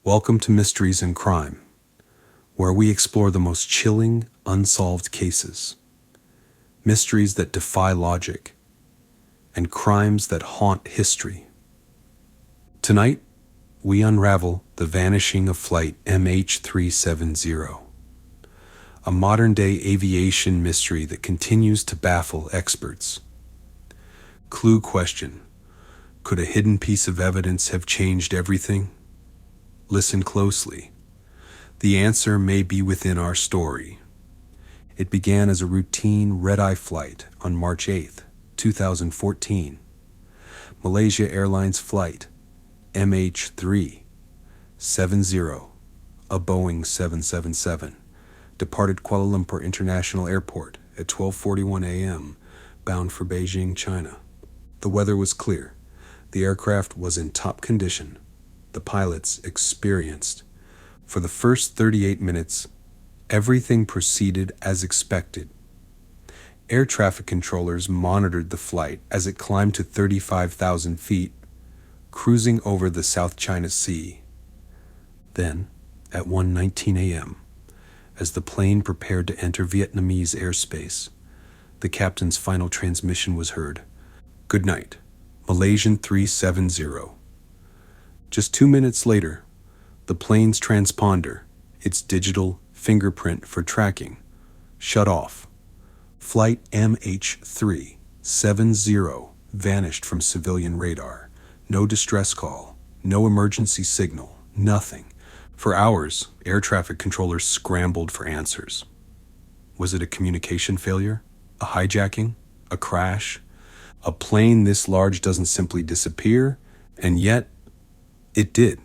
Welcome to Mysteries and Crime, where we explore the most chilling, unsolved cases, mysteries that defy logic, and crimes that haunt history. Tonight, we unravel the vanishing of Flight MH370, a modern-day aviation mystery that continues to baffle experts. Clue question: could a hidden piece of evidence have changed everything? Listen closely. The answer may be within our story. It began as a routine red-eye flight on March 8, 2014. Malaysia Airlines Flight MH370, a Boeing 777, departed Kuala Lumpur International Airport at 12:41 a.m., bound for Beijing, China. The weather was clear. The aircraft was in top condition. The pilots experienced. For the first 38 minutes, everything proceeded as expected. Air traffic controllers monitored the flight as it climbed to 35,000 feet, cruising over the South China Sea. Then, at 1:19 a.m., as the plane prepared to enter Vietnamese airspace, the captain's final transmission was heard. "Good night, Malaysian 370. Just 2 minutes later, the plane's transponder, its digital fingerprint for tracking, shut off. Flight MH370 vanished from civilian radar. No distress call, no emergency signal, nothing. For hours, air traffic controllers scrambled for answers. Was it a communication failure? A hijacking? A crash? A plane this large doesn't simply disappear, and yet it did.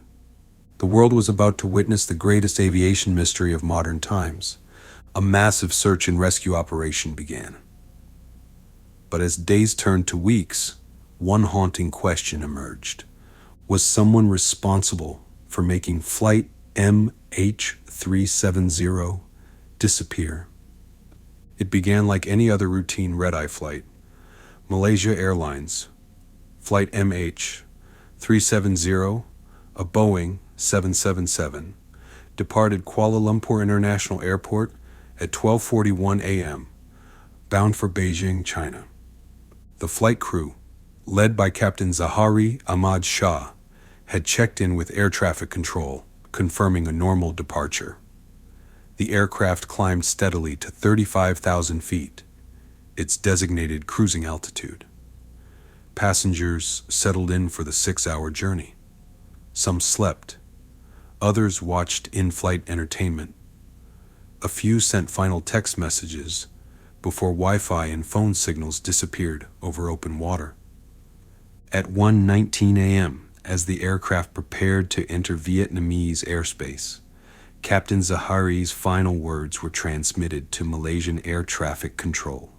The world was about to witness the greatest aviation mystery of modern times. A massive search and rescue operation began. But as days turned to weeks, one haunting question emerged. Was someone responsible for making Flight MH370 disappear? It began like any other routine red-eye flight. Malaysia Airlines Flight MH370, a Boeing 777, departed Kuala Lumpur International Airport at 12:41 a.m., bound for Beijing, China. The flight crew, led by Captain Zahari Ahmad Shah, had checked in with air traffic control, confirming a normal departure. The aircraft climbed steadily to 35,000 feet, its designated cruising altitude. Passengers settled in for the 6-hour journey. Some slept. Others watched in-flight entertainment. A few sent final text messages before Wi-Fi and phone signals disappeared over open water. At 1:19 a.m., as the aircraft prepared to enter Vietnamese airspace, Captain Zahari's final words were transmitted to Malaysian air traffic control.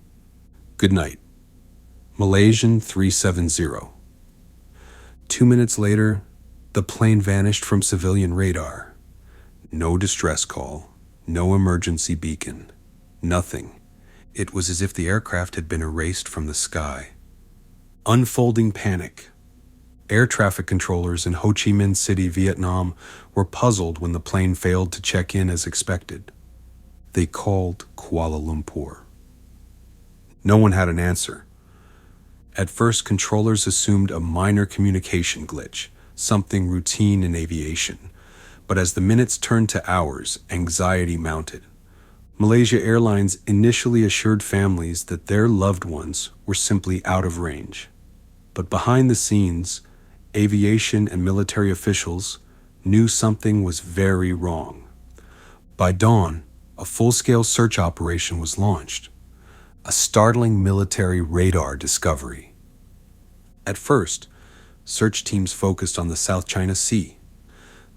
"Good night, Malaysian 370. 2 minutes later, the plane vanished from civilian radar. No distress call, no emergency beacon, nothing. It was as if the aircraft had been erased from the sky. Unfolding panic. Air traffic controllers in Ho Chi Minh City, Vietnam, were puzzled when the plane failed to check in as expected. They called Kuala Lumpur. No one had an answer. At first, controllers assumed a minor communication glitch, something routine in aviation. But as the minutes turned to hours, anxiety mounted. Malaysia Airlines initially assured families that their loved ones were simply out of range. But behind the scenes, aviation and military officials knew something was very wrong. By dawn, a full-scale search operation was launched. A startling military radar discovery. At first, search teams focused on the South China Sea,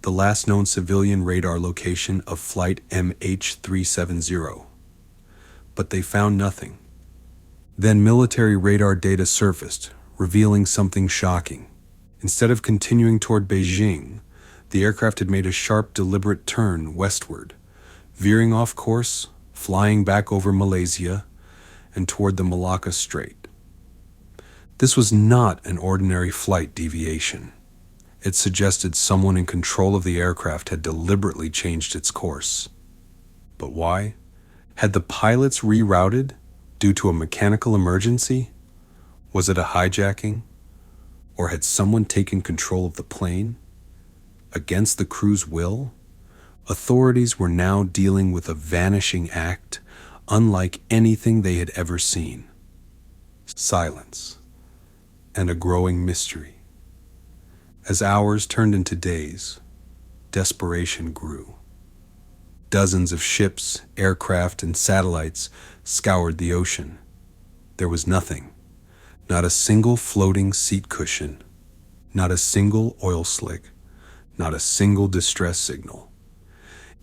the last known civilian radar location of Flight MH370. But they found nothing. Then military radar data surfaced, revealing something shocking. Instead of continuing toward Beijing, the aircraft had made a sharp, deliberate turn westward, veering off course, flying back over Malaysia, and toward the Malacca Strait. This was not an ordinary flight deviation. It suggested someone in control of the aircraft had deliberately changed its course. But why? Had the pilots rerouted due to a mechanical emergency? Was it a hijacking? Or had someone taken control of the plane? Against the crew's will? Authorities were now dealing with a vanishing act unlike anything they had ever seen. Silence and a growing mystery. As hours turned into days, desperation grew. Dozens of ships, aircraft, and satellites scoured the ocean. There was nothing. Not a single floating seat cushion. Not a single oil slick. Not a single distress signal.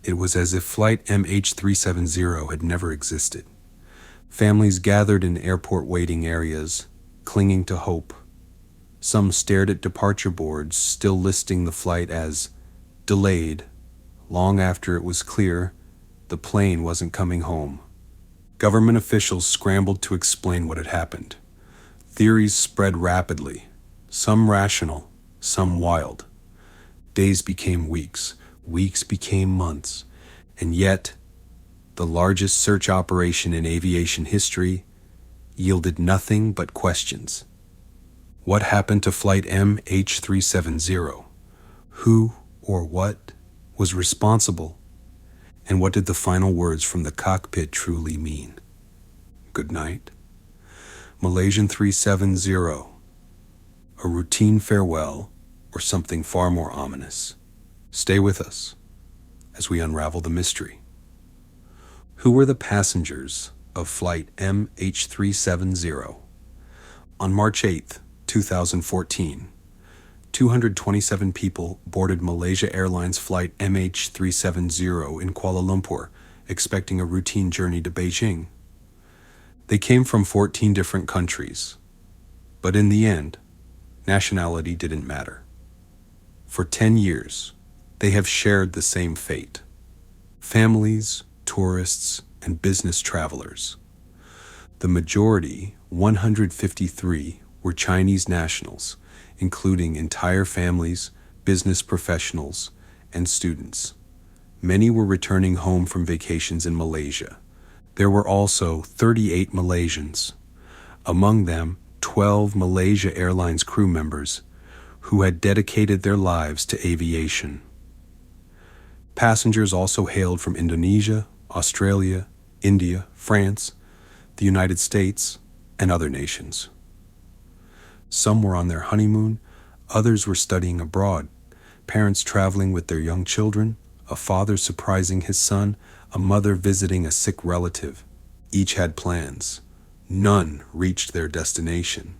It was as if Flight MH370 had never existed. Families gathered in airport waiting areas, clinging to hope. Some stared at departure boards, still listing the flight as delayed, long after it was clear the plane wasn't coming home. Government officials scrambled to explain what had happened. Theories spread rapidly, some rational, some wild. Days became weeks, weeks became months, and yet the largest search operation in aviation history yielded nothing but questions. What happened to Flight MH370? Who or what was responsible? And what did the final words from the cockpit truly mean? Good night. Malaysian 370. A routine farewell or something far more ominous? Stay with us as we unravel the mystery. Who were the passengers of Flight MH370? On March 8th, 2014, 227 people boarded Malaysia Airlines Flight MH370 in Kuala Lumpur, expecting a routine journey to Beijing. They came from 14 different countries, but in the end, nationality didn't matter. For 10 years, they have shared the same fate. Families, tourists, and business travelers. The majority, 153, were Chinese nationals, including entire families, business professionals, and students. Many were returning home from vacations in Malaysia. There were also 38 Malaysians, among them 12 Malaysia Airlines crew members who had dedicated their lives to aviation. Passengers also hailed from Indonesia, Australia, India, France, the United States, and other nations. Some were on their honeymoon, others were studying abroad, parents traveling with their young children, a father surprising his son, a mother visiting a sick relative. Each had plans. None reached their destination.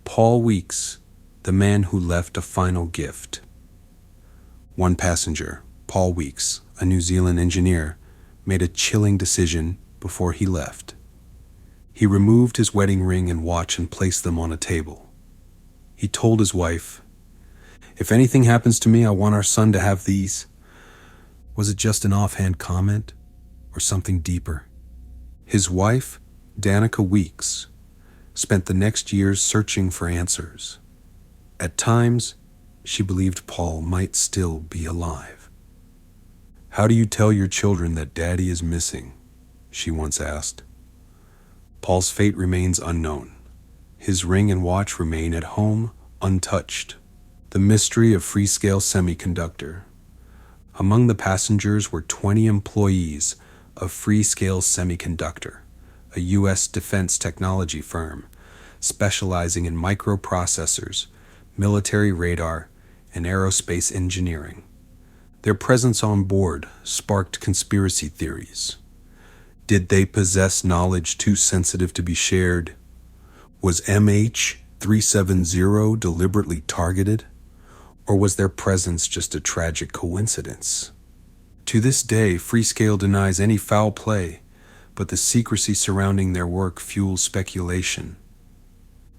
Paul Weeks, the man who left a final gift. One passenger, Paul Weeks, a New Zealand engineer, made a chilling decision before he left. He removed his wedding ring and watch and placed them on a table. He told his wife, "If anything happens to me, I want our son to have these." Was it just an offhand comment or something deeper? His wife, Danica Weeks, spent the next years searching for answers. At times, she believed Paul might still be alive. "How do you tell your children that Daddy is missing?" she once asked. Paul's fate remains unknown. His ring and watch remain at home, untouched. The mystery of Freescale Semiconductor. Among the passengers were 20 employees of Freescale Semiconductor, a U.S. defense technology firm specializing in microprocessors, military radar, and aerospace engineering. Their presence on board sparked conspiracy theories. Did they possess knowledge too sensitive to be shared? Was MH370 deliberately targeted? Or was their presence just a tragic coincidence? To this day, Freescale denies any foul play, but the secrecy surrounding their work fuels speculation.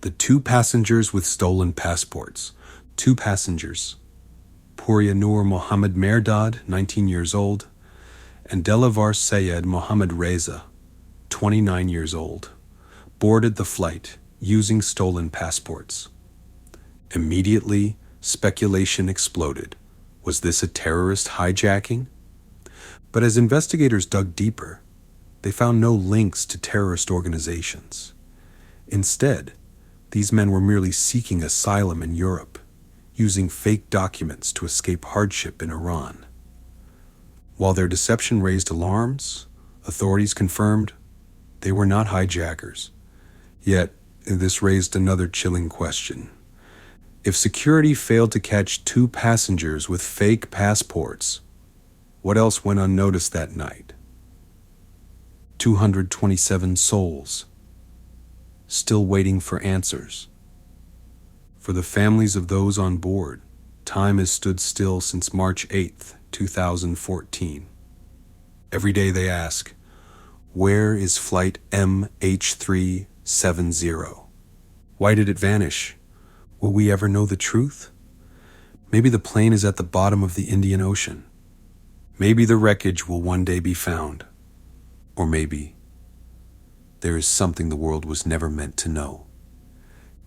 The two passengers with stolen passports. Two passengers. Purya Noor Mohammed Merdad, 19 years old, and Delavar Sayed Mohammed Reza, 29 years old, boarded the flight using stolen passports. Immediately, Speculation exploded. Was this a terrorist hijacking? But as investigators dug deeper, they found no links to terrorist organizations. Instead, these men were merely seeking asylum in Europe, using fake documents to escape hardship in Iran. While their deception raised alarms, authorities confirmed they were not hijackers. Yet, this raised another chilling question. If security failed to catch 2 passengers with fake passports, what else went unnoticed that night? 227 souls, still waiting for answers. For the families of those on board, time has stood still since March 8th, 2014. Every day they ask, where is flight MH370? Why did it vanish? Will we ever know the truth? Maybe the plane is at the bottom of the Indian Ocean. Maybe the wreckage will one day be found. Or maybe there is something the world was never meant to know.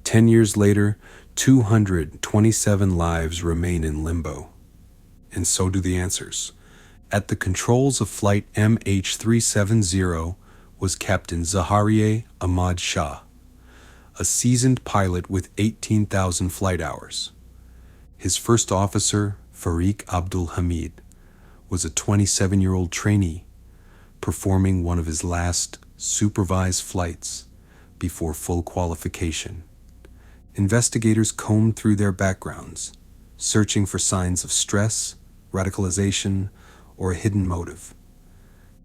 10 years later, 227 lives remain in limbo. And so do the answers. At the controls of flight MH370 was Captain Zaharieh Ahmad Shah, a seasoned pilot with 18,000 flight hours. His first officer, Fariq Abdul Hamid, was a 27-year-old trainee, performing one of his last supervised flights before full qualification. Investigators combed through their backgrounds, searching for signs of stress, radicalization, or a hidden motive.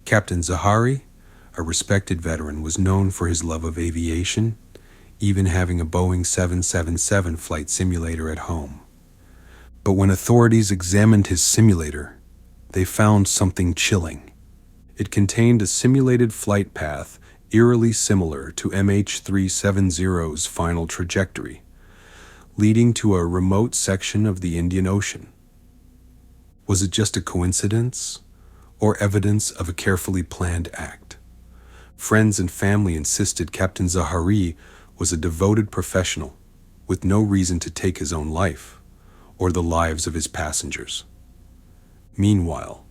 Captain Zahari, a respected veteran, was known for his love of aviation, even having a Boeing 777 flight simulator at home. But when authorities examined his simulator, they found something chilling. It contained a simulated flight path eerily similar to MH370's final trajectory, leading to a remote section of the Indian Ocean. Was it just a coincidence, or evidence of a carefully planned act? Friends and family insisted Captain Zahari was a devoted professional with no reason to take his own life or the lives of his passengers. Meanwhile,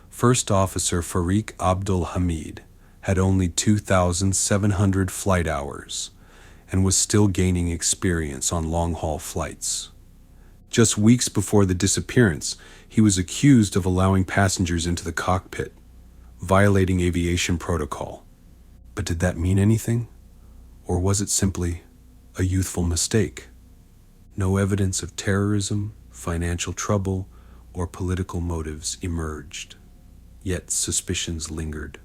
First Officer Fariq Abdul Hamid had only 2,700 flight hours and was still gaining experience on long-haul flights. Just weeks before the disappearance, he was accused of allowing passengers into the cockpit, violating aviation protocol. But did that mean anything? Or was it simply a youthful mistake? No evidence of terrorism, financial trouble, or political motives emerged. Yet suspicions lingered.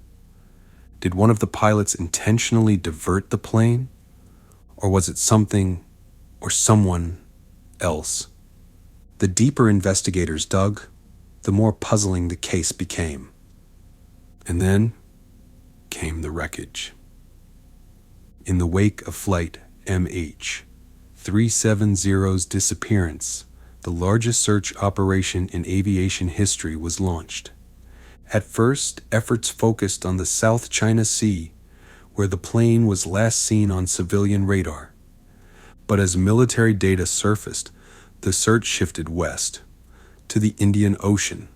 Did one of the pilots intentionally divert the plane? Or was it something or someone else? The deeper investigators dug, the more puzzling the case became. And then came the wreckage. In the wake of flight MH370's disappearance, the largest search operation in aviation history was launched. At first, efforts focused on the South China Sea, where the plane was last seen on civilian radar. But as military data surfaced, the search shifted west, to the Indian Ocean.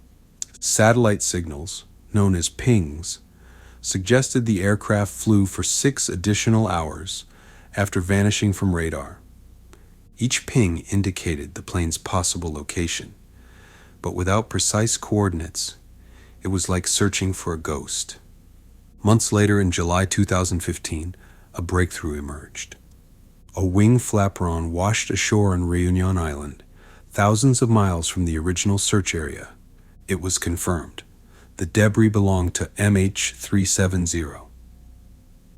Satellite signals, known as pings, suggested the aircraft flew for 6 additional hours after vanishing from radar. Each ping indicated the plane's possible location, but without precise coordinates, it was like searching for a ghost. Months later, in July 2015, a breakthrough emerged. A wing flaperon washed ashore on Réunion Island, thousands of miles from the original search area. It was confirmed. The debris belonged to MH370.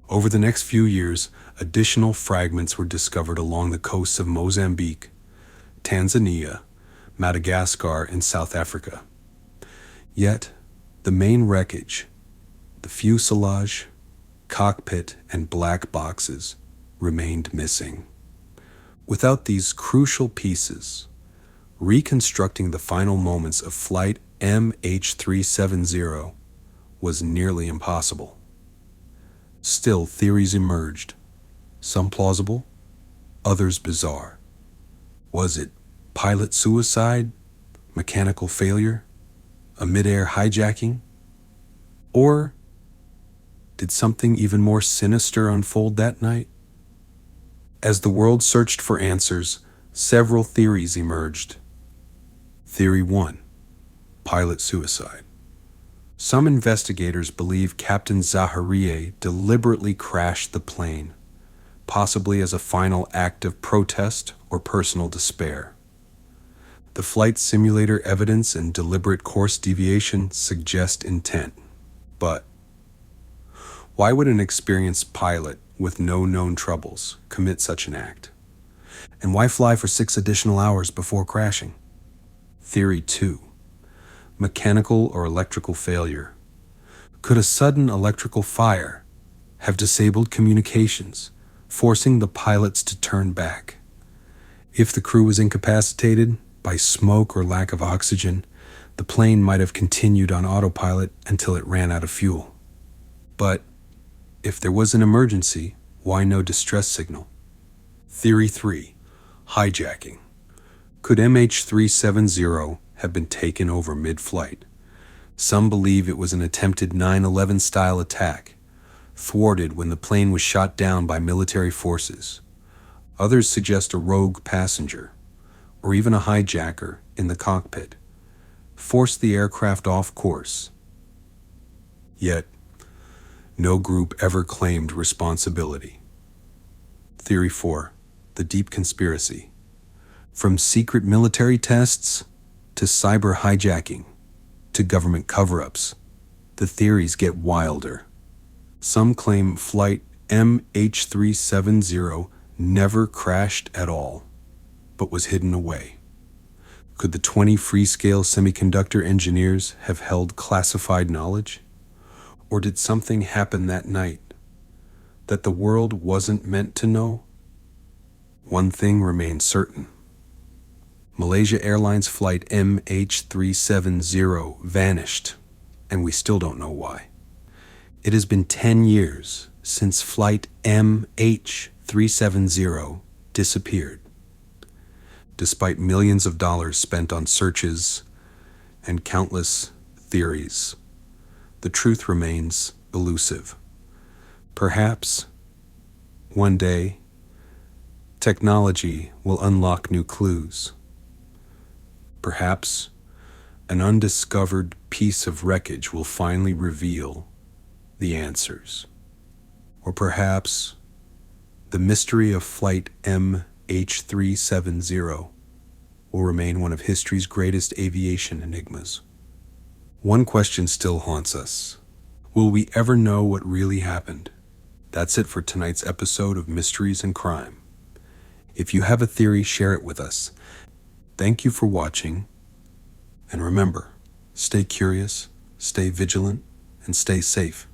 Over the next few years, additional fragments were discovered along the coasts of Mozambique, Tanzania, Madagascar, and South Africa. Yet, the main wreckage, the fuselage, cockpit, and black boxes, remained missing. Without these crucial pieces, reconstructing the final moments of flight MH370 was nearly impossible. Still, theories emerged, some plausible, others bizarre. Was it Pilot suicide? Mechanical failure? A mid-air hijacking? Or did something even more sinister unfold that night? As the world searched for answers, several theories emerged. Theory 1. Pilot suicide. Some investigators believe Captain Zaharieh deliberately crashed the plane, possibly as a final act of protest or personal despair. The flight simulator evidence and deliberate course deviation suggest intent. But why would an experienced pilot with no known troubles commit such an act? And why fly for 6 additional hours before crashing? Theory 2. Mechanical or electrical failure. Could a sudden electrical fire have disabled communications, forcing the pilots to turn back? If the crew was incapacitated by smoke or lack of oxygen, the plane might have continued on autopilot until it ran out of fuel. But if there was an emergency, why no distress signal? Theory 3. Hijacking. Could MH370 have been taken over mid-flight? Some believe it was an attempted 9/11 style attack, thwarted when the plane was shot down by military forces. Others suggest a rogue passenger, or even a hijacker in the cockpit, forced the aircraft off course. Yet, no group ever claimed responsibility. Theory 4. The deep conspiracy. From secret military tests to cyber hijacking to government cover-ups, the theories get wilder. Some claim flight MH370 never crashed at all, but was hidden away. Could the 20 Freescale semiconductor engineers have held classified knowledge? Or did something happen that night that the world wasn't meant to know? One thing remains certain. Malaysia Airlines Flight MH370 vanished, and we still don't know why. It has been 10 years since Flight MH370 disappeared. Despite millions of dollars spent on searches and countless theories, the truth remains elusive. Perhaps, one day, technology will unlock new clues. Perhaps, an undiscovered piece of wreckage will finally reveal the answers. Or perhaps, the mystery of Flight MH370 will remain one of history's greatest aviation enigmas. One question still haunts us. Will we ever know what really happened? That's it for tonight's episode of Mysteries and Crime. If you have a theory, share it with us. Thank you for watching. And remember, stay curious, stay vigilant, and stay safe.